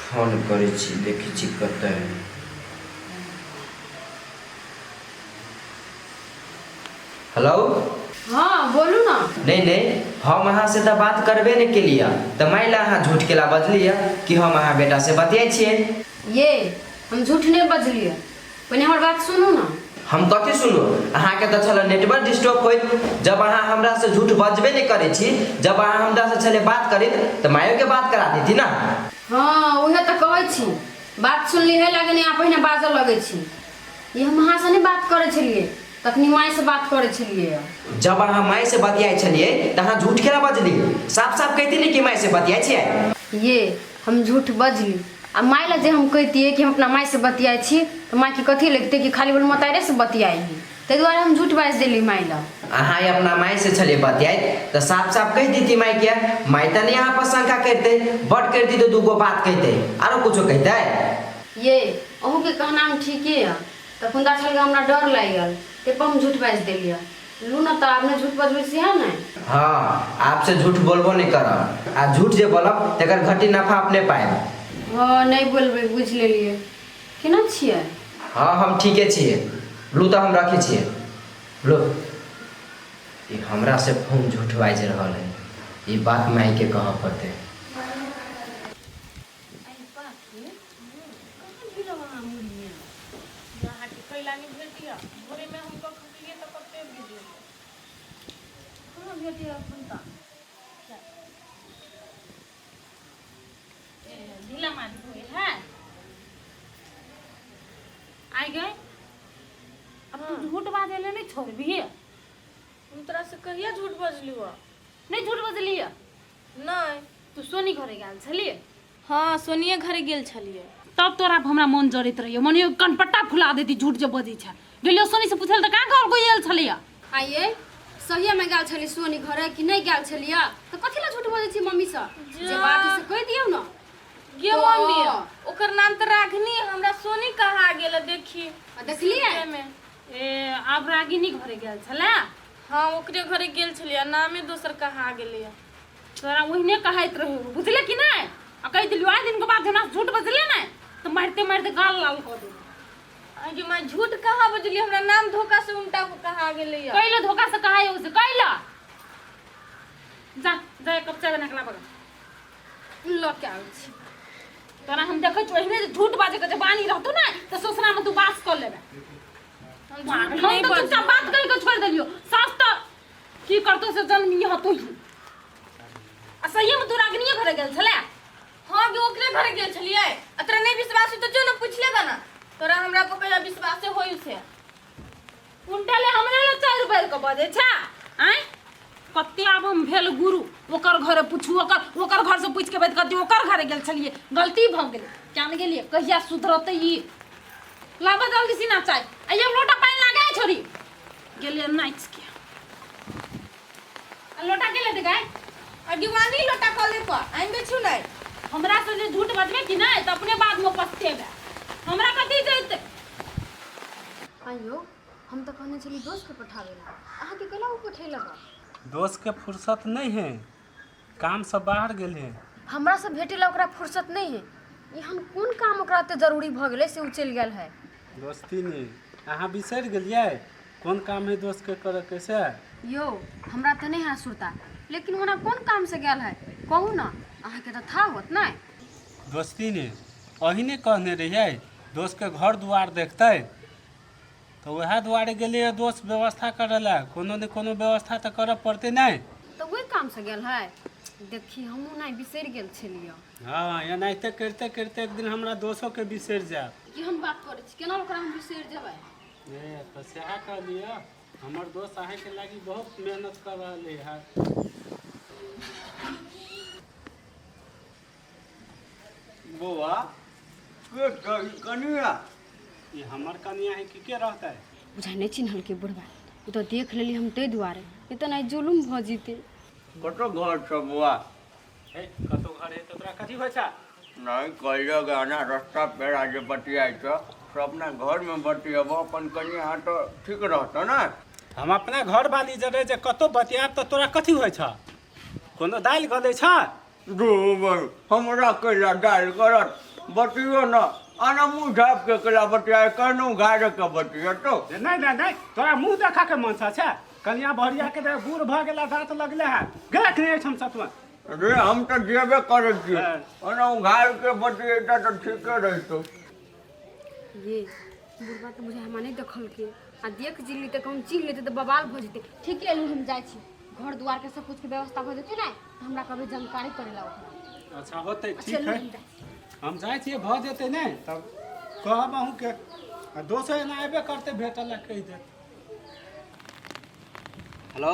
Phone करे छी देखी छी कत है। हेलो। हाँ बोलू ना। नहीं हम अहाँ से तो बात करबे नहीं के लिए तो मैं अहाँ झूठ के ला बजलिए कि हम अहाँ बेटा से बतियाई छिए। ये हम झूठ नहीं बजलिए, पहले हमार बात सुनू ना। हम कथी सुनू? अहाँ के तो छल नेटवर्क डिस्टर्ब होइत जब अहाँ हमरा से झूठ बजबे नहीं करे छी, जब अहाँ हमरा से छले बात करित तो मायो के बात करा देती ना। हाँ उहे तो कहै छी, बात सुनली है लगे नहीं आप पहिने बाजल लगे छी। ये हम अहाँ से नहीं बात करे छलिए, तखनी माई से बात करे छलिए। जब अहाँ माई से बतियाई छलिए तो अहाँ झूठ केला बजली? साफ साफ कहती नहीं कि माई से बतियाई छिए। ये हम झूठ बजली आ माई ला जे हम कहतिए कि हम अपना माई से बतियाई छी तो माई के कथी लगते कि खाली बोल मतारे से बतियाई ही, ताहि दुआरे हम झूठ बाज देली माई ला। अहाँ अपना माई से छले बतियाई तो साफ साफ कह दी माई के। माई तो नहीं यहाँ पर शंका करते, बट करती तो दूगो बात कहते आरो कुछ कहते। ये अहू के कहना हम ठीके है, तो खुंदा छल हमरा डर लागल ते पर हम झूठ बाज देलिए। लू ना तो आपने झूठ बजबे से है ना। हाँ आपसे झूठ बोलबो नहीं करब, आ झूठ जे बोलब तकर घटी नफा अपने पाए। हाँ नहीं बोलबे, बुझ लेलिए। केना छिए? हाँ हम ठीके छिए। लू तो हम रखे छिए। लो ये हमरा से फोन झूठ बाज रहल है, ये बात माई के कहाँ पड़ते। आई गए अब तू झूठ बाजे ले नहीं छोड़ भी हम तोरा से कहिया झूठ बजलू? नहीं झूठ बजली नहीं। तू सोनी घरे गेल छलिए? हाँ सोनिए घरे गेल छलिए। तब तोरा हमरा मन जड़त रहियो, मने कनपट्टा फुला देती झूठ जे बजी छ। गेलियो सोनी से पूछल त का घर को गेल छलिए? आइए सही में गेल छली सोनी घरे कि नहीं गेल छलिए? तो कथि ला झूठ बजै छी मम्मी से? जे बात से कह दियौ ना। गे मम्मी ओकर नाम त राघनी, हमरा सोनी कहा गेल देखी। देखलिए में ए अब रागिनी घरे गेल छले? हाँ ओकरे घरे गेल छलिए, नामे दोसर कहा गेलिए। तोरा ओहिने कहैत रहियो, बुझले कि नहीं? आ कह दिलियो आइ दिन के बाद हमरा झूठ बजले नहीं तो मारते मारते गाल लाल कर दे। आगे मैं झूठ कहा बजली, हमरा नाम धोखा से उल्टा कहा गेलिए। कैलो धोखा से कहा है उसे कैला? जा जा कब चाय बना के ला बगा। लो क्या आबै छी तोरा हम देखै छी ओहिने झूठ बाजे के जबानी रहतो ना तो ससुरा में तू बास कर लेबे। हम तो चुपचाप बात कहि के छोड़ देलियो। सास तो की करतो से जन्मी हतो ही। आ सही में तू रागनीय घरे गेल छले? हाँ गे ओकरे घरे गेल छलिए। तोरा नहीं विश्वास हो तो जो ना पूछ लेगा ना, तोरा हमरा पर कहिया विश्वास होई से। उल्टा ले हमरे ले 4 रुपया के बजे छा। आय कत्ते आब हम भेल गुरु, ओकर घरे पूछू, ओकर घर से पूछ के बात करती ओकर घरे गेल छलिए, गलती भ गेलै। क्या न गेलिए कहिया सुधरते ई? लाबा जल्दी सीना चाय आ ये लोटा पानी लागे छोरी। गेलिए नाइच के आ लोटा के ले दे गाय। अगिवानी लोटा कले पर आइन दे छु नहीं। हमरा से जे झूठ बजबे कि नहीं त अपने बाद में पछतेबे। हमरा कथि जइते? आइयो हम तो कहने छली दोस्त के पठावे ला, अहाँ के कला उ पठेलक? दोस्त के फुर्सत नहीं है, काम से बाहर गेल है। हमरा से भेटे ला ओकरा फुर्सत नहीं है। यहाँ कौन काम ओकरा ते जरूरी भ गेलै से उ चल गेल है। दोस्ती नहीं अहाँ बिसर गेलिए कौन काम है दोस्त के करे कैसे? यो हमरा तो नहीं है सुरता, लेकिन होना कौन काम से गेल है कहू ना, अहाँ के तो था होत नहीं। दोस्ती नहीं अहिने कहने रहिए दोस्त के घर द्वार देखते तो वह द्वारे गेलिए दोस्त व्यवस्था करे ला, कोनो न कोनो व्यवस्था तो करे पड़ते नहीं। तो वही काम से गेल है। देखी हमहू नहीं बिसर गेल छलिए। हाँ एनाहिते करते करते एक दिन हमरा दोस्तों के बिसर जाए। कि हम बात करे छी केना ओकरा हम बिसर जेबै? तो सह कहलिए हमर दोस्त अहाँ के लागी बहुत मेहनत कर रहे है। बउआ कनिया ये हमर कनिया है कि के रहता है? बुझा नहीं चिन्हल के बुढ़वा, उ तो देख लेली हम ते दुआरे, नहीं तो नहीं जुलुम भ जीते। कतो घर छ बउआ? कतो घर है तो तोरा कथी होइ छा? नहीं कहियो गाना रास्ता पे आज बतियाई छ, तो अपना घर में बतियब अपन कनिया तो ठीक रहता ना। हम अपना घर वाली जरे जे कतो बतियाब तो तोरा कथी होइ छा? कोनो दाल गले छा? दो भाई हमरा कैला डाल करत बतियो ना आना मुँह झाँप के कला बतिया कहनू गाय के बतिया तो नहीं नहीं नहीं तोरा मुंह देखा के मन छै कनिया भरिया के दे बूढ़ भ गेला दांत लगले है गेलक नहीं हम सतवा रे हम तो जेबे करे छी आना गाय के बतिया तो ठीक रहतो ये बुढ़बा तो मुझे हमारे देखल के आ देख जिली तक हम चीन लेते तो बवाल भ जेते ठीक है हम जाय छी घर द्वार के सब कुछ के व्यवस्था भ जेते ना तो हमरा कभी जानकारी करेला ओकरा अच्छा होते ठीक चलू है हम जाय हम जाय छियै भ जेते नहीं तब कहब अहूँ के आ दोसर ना अयबे करते भेटल ला कहि दे हेलो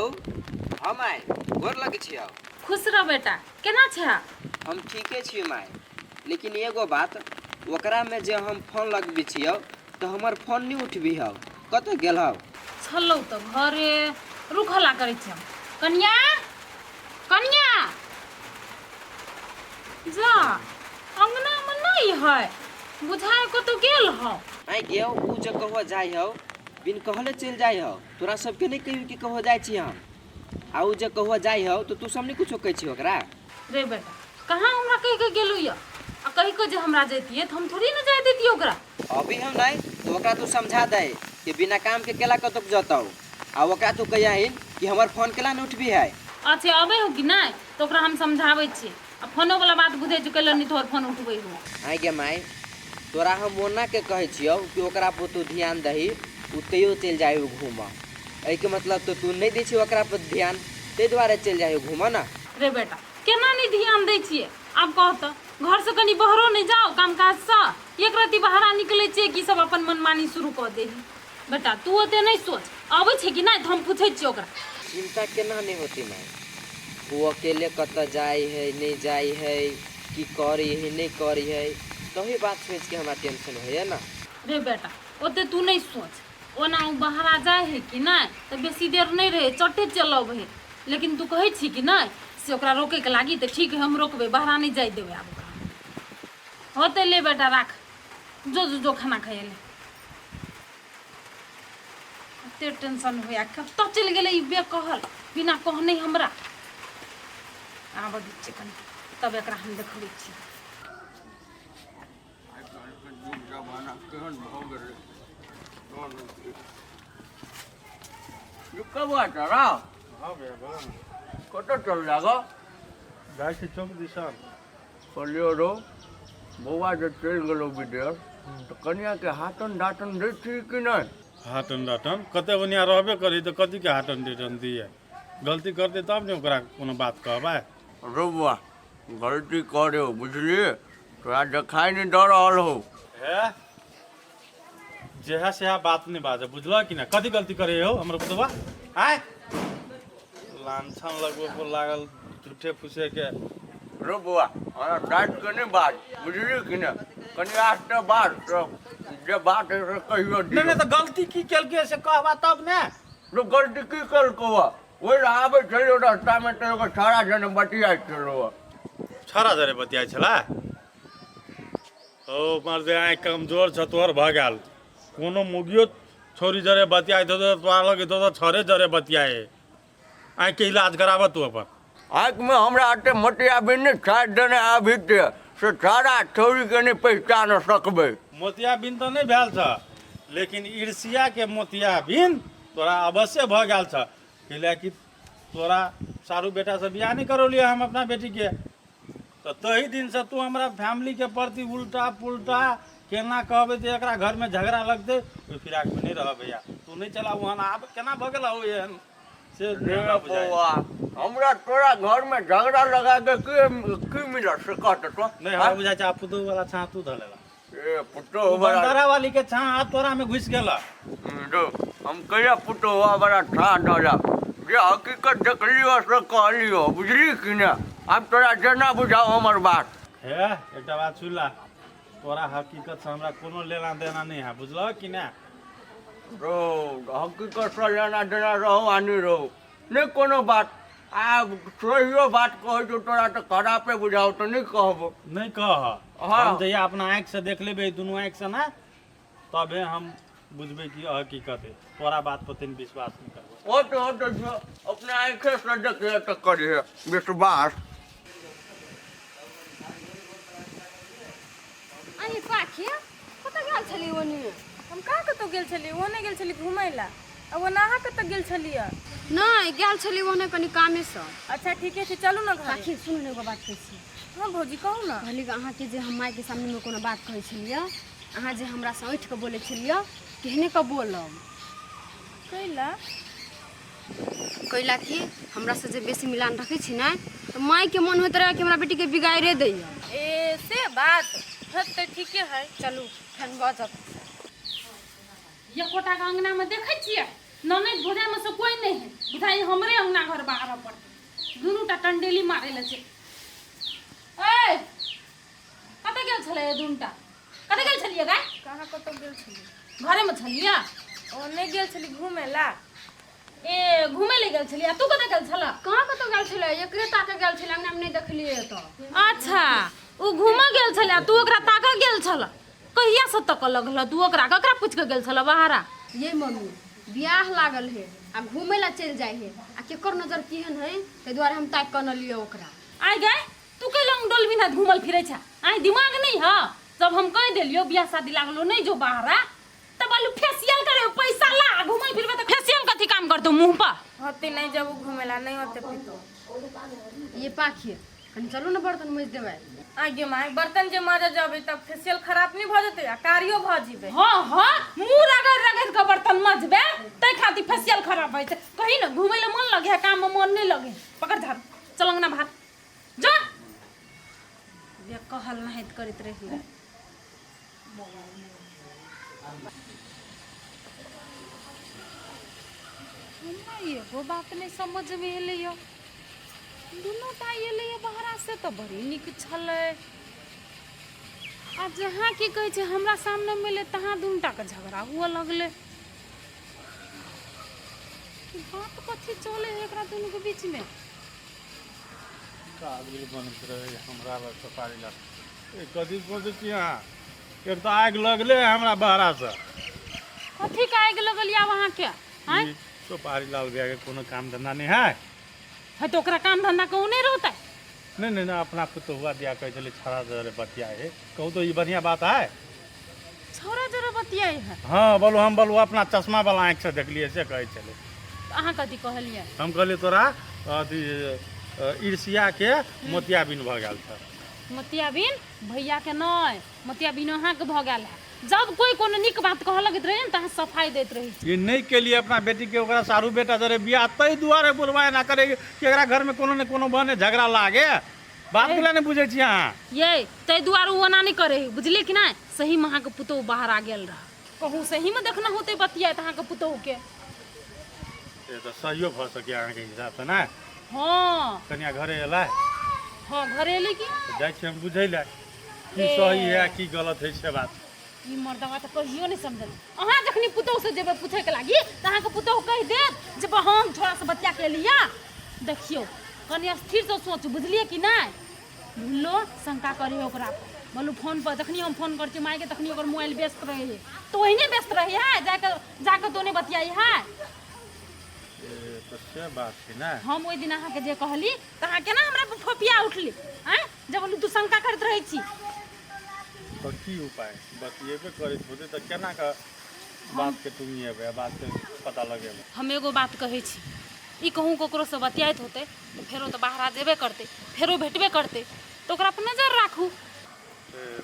हम आइ गोर लगे छियै खुश रह बेटा केना छै हम ठीके छियै माय लेकिन एगो बात ओकरा में जे हम फोन लगबी छियै तो हमर फोन नहीं उठबी हौ कतऽ गेल हौ छलौ तो घरे रुखला करै छै कन्या कन्या जा अंगना में नहीं है बुझाय कतौ गेल हौ आइ गेौ उ जे कहो जाय हौ बिन कहले चल जाय हौ तोरा सबके नहीं कहियो कि कहो जाय छी हम आ उ जे कहो जाय हौ तो तू सब नहीं कुछो कहै छी ओकरा रे बेटा कहाँ हमरा कह के गेलू या आ कहि के जे हमरा जैतिए तो हम थोड़ी ना जाय देतिए ओकरा अभी हम नहीं तो ओकरा तू समझा दे कि बिना काम के केला कतौ जतौ आ ओकरा तू कहियाहिन कि हमर फोन केला नहीं उठबी है अच्छा अबे हो कि नहीं तो ओकरा हम समझाबै छी आ फोनो वाला बात बुझे जो कैलो नहीं तोहर फोन उठबै हो आइ गे माय तोरा हम ओना के कहै छियौ कि ओकरा पर तू ध्यान दही उ तैयो चल जाइयो घूम एहि के मतलब तो तू नहीं दै छी ओकरा पर ध्यान ताहि दुआरे चल जाइयो घूम ना रे बेटा केना नहीं ध्यान दै छियै आब कह तो घर से कनी बहरो नहीं जाओ काम काज से एक राति बाहर निकले छियै कि सब अपन मनमानी शुरू कर दे बेटा तू ओते नहीं सोच आबै छै कि नहीं तो हम पूछै छियै ओकरा चिंता केना नहीं होती माय वो अकेले कतऽ जाय है नहीं जाय है कि करी है नहीं करी है तो ही बात सोच के हमरा टेंशन होइए ना रे बेटा ओते तू नहीं सोच ओना उ बाहर आ जाए है कि नहीं तो बेसी देर नहीं रहे चटे चलब है लेकिन तू कहै छी कि नहीं से ओकरा रोके के लागी तो ठीक है हम रोकबे बाहर नहीं जाय देबे आब ओकरा होते ले बेटा राख जो जो जो खाना खाए ले एते टेंशन होया कब तक चल गेले ई बे कहल बिना कहने हमरा आब दी चिकन तब एकरा हम देखबै छी जमाना केहन भऽ गेलै ये कब आता रा हां बेबा कतऽ चल जागो जाय छी चौक दिशा कहलियो रो बौआ जे चलि गेलो विदेश तो कन्या के हाथन डाटन दै छी कि नहीं हाटन डाटन कते बनिया रहबे करी तो कथी के हाटन डाटन दिए गलती करते तब ने ओकरा कोनो बात कहबै रो बौआ गलती करे हो बुझलिए तोरा देखाई नहीं दऽ रहल हो है जेहा सेहा बात नहीं बाजे बुझलो कि ना कथी गलती करे हो हमर पुतवा आय लांछन लगबो को लागल झूठे फुसे के रो बौआ अरे डांट के नहीं बात बुझलिए कि ना कन्या से बात तो जे बात है से कहियो नहीं नहीं तो गलती की केलके से कहबा तब ने तो गलती की कल को ओए आबे चलो रास्ता में तो एगो सारा जन बतिया चलो छरा जरे बतियाइ छला ओ मर दे आइ कमजोर छ तोर भ गेल कोनो मुगियो छोरी जरे बतियाइ तो तोरा लगे तो छरे जरे बतियाए आइ के इलाज कराब तू अपन आँख में हमरा आटे मटिया बिन छाट देने अभी से सारा छोरी के नहीं पहचान सकबे मोतियाबिन तो नहीं भेल छ लेकिन ईर्ष्या के मोतियाबिन तोरा अवश्य भ गेल छ कि तोरा सारू बेटा से बियाह नहीं करौलिए हम अपना बेटी के तो तही दिन से तू हमरा फैमिली के प्रति उल्टा पुल्टा केना कहबे तो एकरा घर में झगड़ा लगते ओइ फिराक में नहीं रह भैया तू नहीं चला वहां आब केना भ गेल हो एहन से हमरा बुझाइ बौआ हमरा तोरा घर में झगड़ा लगा के की मिलत से कहत तो नहीं हमरा बुझाइ छ पुतो वाला छा तू धलेला ए पुतो बड़ा बंदरा वाली के छा तोरा में घुस गेला दो हम कहिया पुतो हुआ बड़ा ठा डाला जे हकीकत देख लियो से कह लियो बुझली कि ना अब तोरा जना बुझाओ हमर बात है एकटा बात सुनला तोरा हकीकत से हमरा कोनो लेना देना नहीं है बुझलो कि ना रो हकीकत से लेना देना रहो आनी रहो नहीं कोनो बात आब सहियो बात कहो जो तोरा तो खराबे बुझाओ तो नहीं कहबो नहीं कह हाँ। हम जहिया अपना आँख से देख लेबे दुनू आँख से ना तबे हम बुझबे कि हकीकत है तोरा बात पर तनी विश्वास नहीं करबो ओ तो जो अपने आंखें से देखे तो करिए विश्वास छली ओनी हम कहाँ कतौ गेल छली वो नहीं गेल छली घूमय ला अब वो नहा कतौ गेल छलियै नहीं गेल छली ओने कनी कामे से अच्छा ठीके छै चलू ना घर आखिर सुन एगो बात कहै छी हाँ भौजी कहू ना कहली अहाँ के जे हम माय के सामने में कोनो बात कहै छलियै अहाँ जे हमरा से उठ के बोले छलियै केहने के बोलब कैला कैला कि हमरा से जे बेसी मिलान रखै छी ना तो माय के मन होइत रहे कि हमरा बेटी के बिगाड़े दैया ए से बात तो ठीके है चलू फेन बजत ये कोटा के अंगना में देखे छियै ननद भोजा में से कोई नहीं है बुझाई हमरे अंगना घर बाहर पर दुनू टा टंडेली मारे ले छै ए कते गेल छले ये दुनटा कते गेल छलिए गाय कहाँ कतौ गेल छली घरे में छलिए ओ नहीं गेल छली घूमे ला ए घूमे ले गेल छलिए तू कते गेल छला कहाँ कतौ गेल छलै एकरे ताके गेल छलै अंगना में नहीं देखलिए तो अच्छा उ घूमे गेल छले तू ओकरा ताका गेल छला कहिया से तक लगल तू ओकरा ककरा पूछ के गेल छला बाहरा ये मम्मी बियाह लागल है आ घूमे ला चल जाए है आ केकर नजर केहन है ते द्वारे हम ताक कर लिए ओकरा आइ गए तू के लंग डोल बिना घूमल फिरे छा आइ दिमाग नहीं है जब हम कह देलियो बियाह शादी लागलो नहीं जो बाहरा तब आलू फेशियल करे पैसा ला घूमल फिरबे त फेशियल कथी काम करतो मुंह पर होते नहीं जब घूमे ला नहीं होते पितो ये पाखिए कनी चलू ना बर्तन मज देबै आगे माय बर्तन जे माजे जाबे तब फेशियल खराब नहीं भ जते आ कारियो भ जीबे हां हां मुंह रगड़ रगड़ के बर्तन मजबे तै खाती फेशियल खराब होय छै कहि ना घूमे ले मन लगे काम में मन नहीं लगे पकड़ झाड़ चलंग ना भात जा ये कहल नहीं करत रही ये वो बात नहीं समझ में एलियो दुनू टा एलिए बहरा से तो बड़ी निक छले आ जहाँ की कहे छै हमरा सामने मिले तहाँ दुनटा के झगड़ा हुआ लगले बात कथी चले है एकरा दुनू के बीच में काबिल बनत रहे हमरा लग सफारी लग कथी कोसे कि हां एक तो आग लगले हमरा बहरा से कथी का आग लगलिया वहां के हैं सफारी लाल गया के कोनो काम धंधा नहीं है है तो ओकरा काम धंधा कहू नहीं रहता है नहीं अपना तो हुआ दिया कहे चले छड़ा जरे बतिया है कहू तो ये बढ़िया बात है छोरा जरा बतियाई है हाँ बोलो हम बोलो अपना चश्मा वाला आँख से देख लिए से कहे चले अहाँ कथी कहलिए हम कहलिए तोरा अथी ईर्ष्या के मोतियाबिन भ गेल था मोतियाबिन भैया के नहीं मोतियाबिन अहाँ के भ गेल है जब कोई कोनो निक बात कह लगत रहे त सफाई देत रही ये नहीं के लिए अपना बेटी के ओकरा सारू बेटा जरे बियाह तई दुआरे बुलवाए ना करे कि एकरा घर में कोनो ने कोनो बने झगड़ा लागे बात के नहीं बुझे छी अहाँ ये तई दुआरे ओना नहीं करे बुझले कि नहीं सही में अहाँ के पुतौ बाहर आ गेल रह कहू सही में देखना होते बतिया त अहाँ के पुतौ के ये तो सहियो भ सके अहाँ के हिसाब से ना हां कन्या घरे एला हां घरे एले की जाय छी हम बुझैला की सही है की गलत है से बात ई मर्दवा त कहियो नहीं समझल अहाँ जखनी पुतौ से जेबे पूछे के लागी त अहाँ के पुतौ कह दे जे हम थोड़ा सा बतिया के लिया देखियो कनी स्थिर से सोच बुझलिए कि नहीं भूलो शंका करी ओकरा बोलू फोन पर जखनी हम फोन करती माय के तखनी ओकर मोबाइल व्यस्त रहे है तो वही व्यस्त रही है जाके तो नहीं बतियाई है तो से बात है ना हम ओइ दिन अहाँ के जे कहली त अहाँ केना हमरा पर फोपिया उठली हैं जब बोलू तू शंका करत रही छी तो की उपाय बतिएबे करैत होते तो केना का बात के तुम ये बात के पता लगे हम एगो बात कहै छी ई कहूँ ककरो से बतियाइत होते तो फेरो तो बाहर जेबे करते फेरो भेटबे करते तो ओकरा पर नजर राखू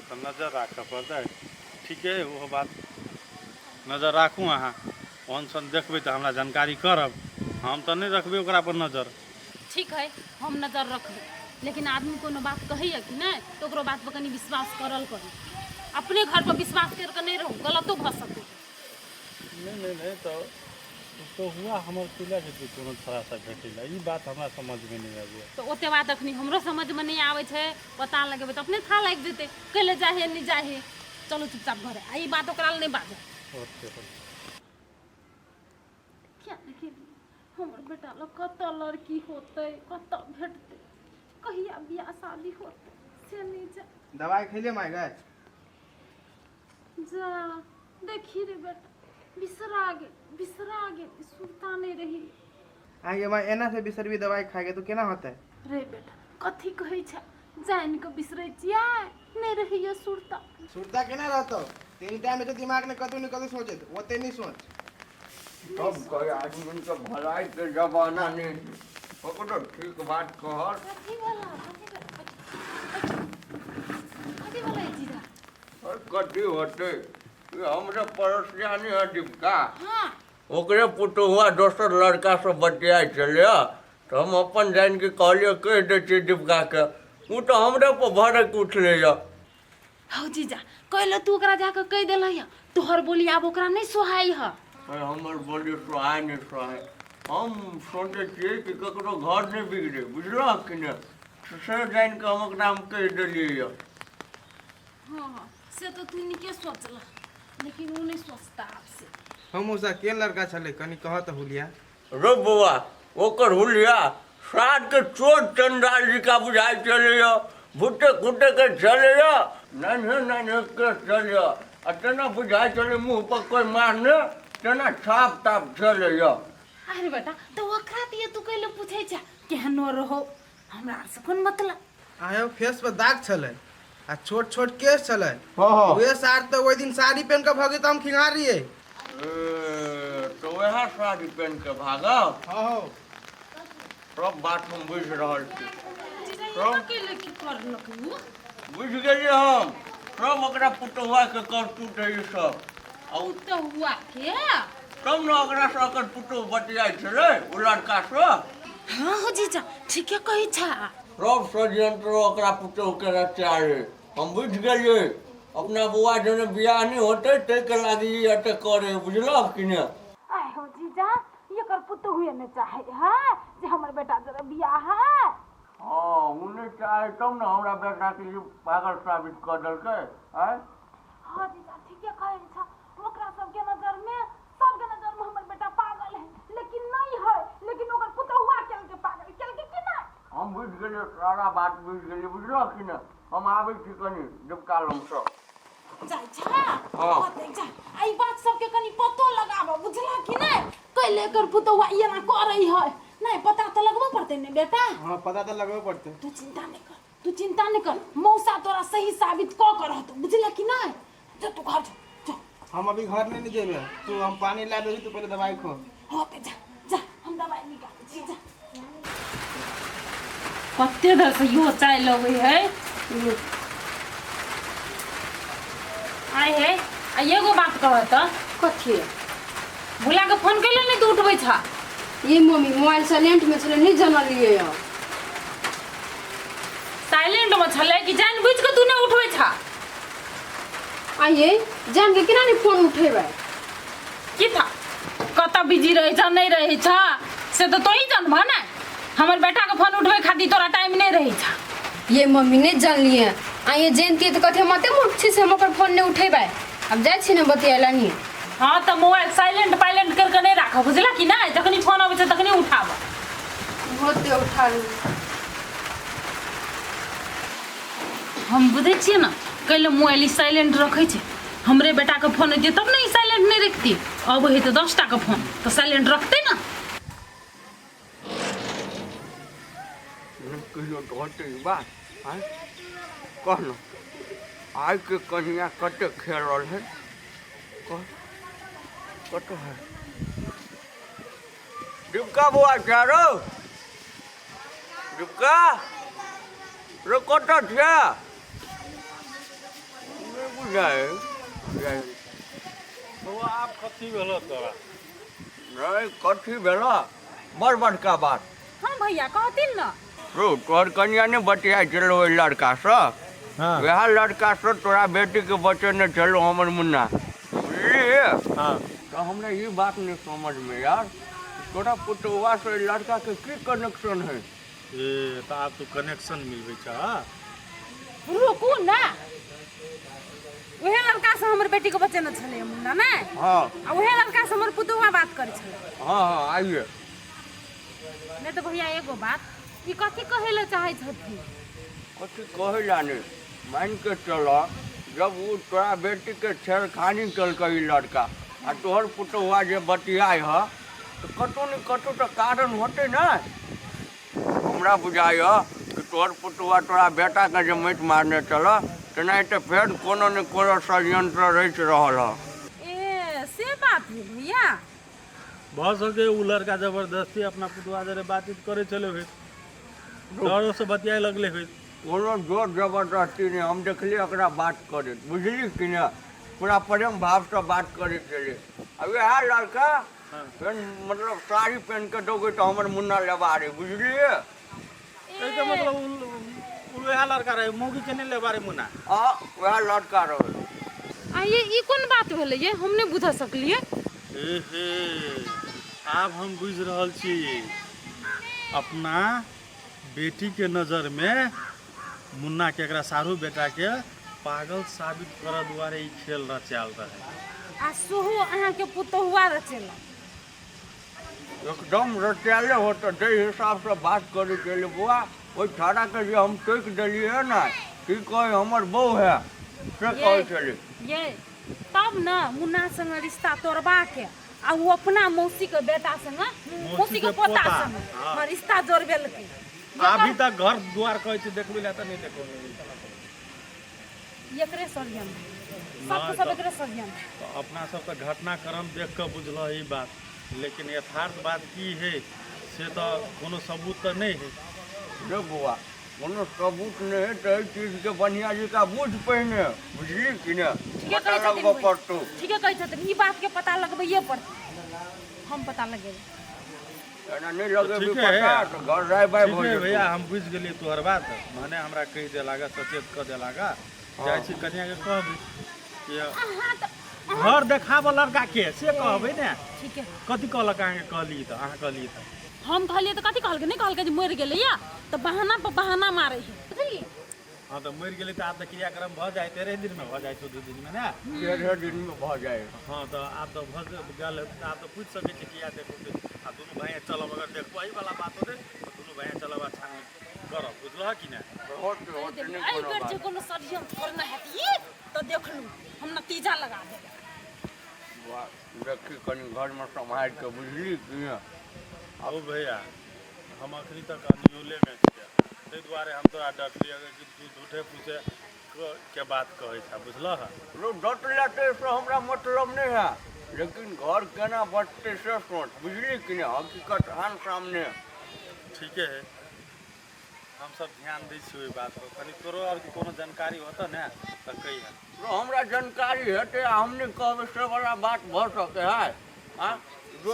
तो नजर राख पड़ता है ठीक है वो बात नजर राखू अहाँ ओहन सन देखबै तो हमरा जानकारी करब हम तो नहीं रखबै ओकरा पर नजर ठीक है हम नजर रखबै लेकिन आदमी कोनो बात कहैया कि नहीं तो ओकरो बात पर कनी विश्वास करल करू अपने घर पर विश्वास करके नहीं रहू गलतो भ सकै नहीं तो हुआ हमर पिला के कोनो थोड़ा सा भेटिला ई बात हमरा समझ में नहीं आबै तो ओते बात अखनी हमरो समझ में नहीं आवे छै पता लगेबै तो अपने था लाग जेतै कहले जाहे नहीं जाहे चलो चुपचाप घरे आ ई बात ओकरा नहीं बाजे क्या देखिए हमर बेटा लोग कत लड़की होते कत भेटते कहिया बियाह शादी होते से नहीं जा दवाई खैले माय गए जा देखी रे बेटा बिसरा गे सुनता नहीं रही आगे माय एना से बिसरबी दवाई खाएगे तो केना होते रे बेटा कथी कहै छै जान के बिसरै छियै नहीं रहियो सुरता सुरता केना रहतो तीन टाइम में तो दिमाग में कतू नहीं कतू सोचे वो ते नहीं सोच सब कोई आदमी के भलाई के जमाना नहीं पकड़ो ठीक बात कहर और कथी होते ये हमरे पड़ोसियानी है डिपका ओकरे पुतहुआ दोसर लड़का से बतिया चले तो हम अपन जान के कहलिए कह दे छी डिपका के वो तो हमरे पर भड़क उठले या हौ जीजा कहले तू ओकरा जाके कह देलह तोहर बोली आब ओकरा नहीं सोहाई ह हमर बोली सोहाय नहीं सोहाय हम सोचे छियै कि ककरो घर नहीं बिगड़े बुझलो कि ने से जान के हम ओकरा हम कह देलिए या हाँ से तो तू निके सोचला लेकिन वो नहीं सोचता आपसे हम उसा के लड़का छले कनी कह तो हुलिया रो बउआ ओकर हुलिया साथ के चोट चंडाल जी का बुझाई चले या भुट्टे खुट्टे के चले या नहीं के चले या अतना बुझाई चले मुंह पर कोई मारने तना छाप ताप चले या अरे बेटा तो ओकरा दिए तू कहले पूछे जा केहनो रहो हमरा से कोन मतलब आयो फेस पर दाग छले आ छोट छोट केस छले हाँ वे सार तो ओइ दिन साड़ी पहन के भगे तो हम खिंगा रहिए तो वह साड़ी पहन के भागा हां सब बात हम बुझ रहल छी जीजा ये अकेले की करलक नु बुझ गेलिए हम सब ओकरा पुतहुआ के करतूत है ई सब औ तो हुआ के तब न ओकरा से ओकर पुतहु बतियाइ छलै ओ लड़का से हाँ हो जीजा ठीके कहै छा सब षड्यंत्र ओकरा पुतहु के रचा रे हम बुझ गेलिए अपना बुआ जने बियाह नहीं होते ते के लागी ई अटक करे बुझलो कि ने आय हो जीजा ये कर पुत हुए न चाहे है जे हमर बेटा जरा बियाह है हाँ उन्हें चाहे तब न हमरा बेटा के ई पागल साबित कर देलकै आय हाँ जीजा ठीके कहै छा ओकरा सबके नजर में हमर बेटा पागल है लेकिन नहीं है लेकिन ओकर पुत हुआ केल के पागल केल के कि ना हम बुझ गेलिए सारा बात बुझ गेलिए बुझलो कि ने हम आबै छी कनी जबका लम सब जाय छा हाँ। पते जा आई बात सबके कनी पतो लगाबो बुझला कि नहीं कैले कर पुत हुआ ये ना करई है नहीं पता तो लगबो पड़ते ने बेटा हां पता तो लगबे पड़ते तू चिंता नहीं कर मौसा तोरा सही साबित क कर तो बुझला कि नहीं जा तू घर जा हम अभी घर नहीं जेबे तू हम पानी ला देबी तू पहले दवाई खो होते जा हम दवाई निकाल छी जा कते देर से यो चाय लगे है आए है आ एगो बात कहत कथी भुला के फोन कैले नहीं तू उठबै छा ये मम्मी मोबाइल साइलेंट में छले नहीं जानलिए या साइलेंट में छले कि जान बुझ के तू नहीं उठबै छा आइए जान के केना नहीं फोन उठेबै की था कत बिजी रहे छा नहीं रहे छा से तो तोही जानबा ना हमर बेटा के फोन उठबै खातिर तोरा टाइम नहीं रहे छा ये मम्मी नहीं जानलिए आइए जानती तो कथे मते मुठी से हम ओकर फोन नहीं उठेबै अब जाय छी ने बतियाला नहीं हाँ तो मोबाइल साइलेंट पाइलेंट करके नहीं रखा बुझला कि नहीं जखनी फोन आबै छै तखनी उठाब होते उठा ली हम बुझे छियै ना कैले मोबाइल साइलेंट रखे छै हमरे बेटा के फोन होते तब नहीं साइलेंट नहीं रखती अब है तो 10 टा के फोन तो साइलेंट रखते ना कहियो घटे बात आय कहनो आय के कन्या कते खेलल है कत है डिबका बुआ क्या रो डिबका रो कत छे नहीं बुझाए तो आप कथी भेलो तोरा नहीं कथी भेलो बड़ बड़का बात हाँ भैया कहतिन ना रो तोहर कन्या ने बतिया चलो ओइ लड़का से हाँ वह लड़का से तोरा बेटी के बच्चे ने चलो हमर मुन्ना बुझलिए हाँ तो हमरा ये बात नहीं समझ में यार तोरा पुतहुआ से लड़का के की कनेक्शन है ये तो आप तो कनेक्शन मिलबै छा रुकू ना वहे लड़का से हमर बेटी के बच्चे न छले मुन्ना ना हाँ आ वहे लड़का से हमर पुतहुआ बात करे छले हाँ हाँ आइए नहीं तो भैया एगो बात ई कथी कहेला चाहे छथि कथी कहे जाने मान के चलो जब वो तोरा बेटी के छेड़खानी कलकै ई लड़का आ तोहर पुतहुआ जे बतियाय है तो कतौ न कतौ तो कारण होते ना हमरा बुझाय कि तोहर पुतहुआ तोरा बेटा के जे माटि मारने चलो तेनाहिते फेर कोनो ने कोनो षड्यंत्र रचि रहल हँ। ए से बात है भैया। भऽ सके उ लड़का जबरदस्ती अपना पुतवा जरे बातचीत करे चले हुए, डरो से बतियाए लगले हुए। कोनो जोर जबरदस्ती नहीं, हम देखलिए एकरा बात करैत, बुझली कि ने, पूरा प्रेम भाव से बात करैत छलै। अब वएह लड़का फेर मतलब साड़ी पहन के दौगे तो हमर मुन्ना लेबा रे, बुझलिए। एके मतलब उ वएह लड़का रहे, मौगी के नहीं लेबारे मुना। वएह लड़का रहे। आ ये ई कोन बात भेलै ये, हम नहीं बुझ सकलिए। एहे, आब हम बुझ रहल छी। अपना बेटी के नजर में मुन्ना के एकरा सारू बेटा के पागल साबित करऽ दुआरे ई खेल रचायल रहे। आ सोहो अहाँ के पुतहुआ रचेला। एकदम रचाले हो तो जे हिसाब से बात करे चले बुआ, ओई छाड़ा के जे हम टोक देलिए है ना, की कहे हमर बहू है से कहे चले। ये तब न मुन्ना संग रिश्ता तोड़बा के आ वो अपना मौसी के बेटा संग, मौसी के पोता संग हाँ। रिश्ता जोड़बेल के। अभी तक घर द्वार कहै छी देखबे ला त नहीं देखो। एकरे षड्यंत्र, सब सब एकरे षड्यंत्र। तो अपना सबके घटनाक्रम देख के बुझल ई बात, लेकिन यथार्थ बात की है से तो कोनो सबूत तो नहीं है। रे बुआ, कोनो सबूत नहीं है तो चीज के बढ़िया जी का बुझ पहिने, बुझली कि ने, पता लगबो पड़तो। ठीक है कहै छथिन, ई बात के पता लगबैये पड़त। हम पता लगेबै। एना नहीं लगे भी ठीक है, पता तो घर राय बाय ठीक हो है जेतै। भैया, हम बुझ गेलिए तोहर बात। माने हमरा कहि दे लागा, सचेत क दे लागा। जाइ छी कन्या के कहबै कि अहाँ त घर देखाबो लड़का के से कहबै ने। ठीक है। कथी कहलक अहाँ के कहली त, अहाँ कहली त हम कहलिए त कथी कहलकै, नहीं कहलकै जे मरि गेलै या, त बहाना पर बहाना मारै है, बुझलिए। हाँ तो मरि गेलै त आब त क्रियाक्रम भ जाए, 13 दिन में भ जाए, 14 दिन में ना। 13 दिन में भ जाए। हाँ तो आब तो भ गेल, आब तो पूछ सकै छी किया देखो आ दुनू भाई चलब, अगर देखबो ई वाला बात होते तो दुनू भाई चलब अच्छा करब, बुझलह कि ना। होत होत नहीं आई कोनो कर बात। जे कोनो षड्यंत्र करना है ये तो देख लू, हम नतीजा लगा देबै। बुआ, देखी कनी घर में संभाल के, बुझली कि ने। अब भैया हम अखनी तक अन्योले में छियै, ताहि दुआरे हम तोरा डरलियै कि तू झूठे पूछे के बात कहै छा, बुझलह। लो डट लेते से हमरा मतलब नहीं है, लेकिन घर केना बचते से सोच, बुझली कि ने, हकीकत आन सामने। ठीक है, हम सब ध्यान दै छी ओहि बात पर। कनी तोरो और कोनो जानकारी होता ना तो कही है। तो हमरा जानकारी हेते, हमने कहबे से वाला बात भ सके है। हाँ जो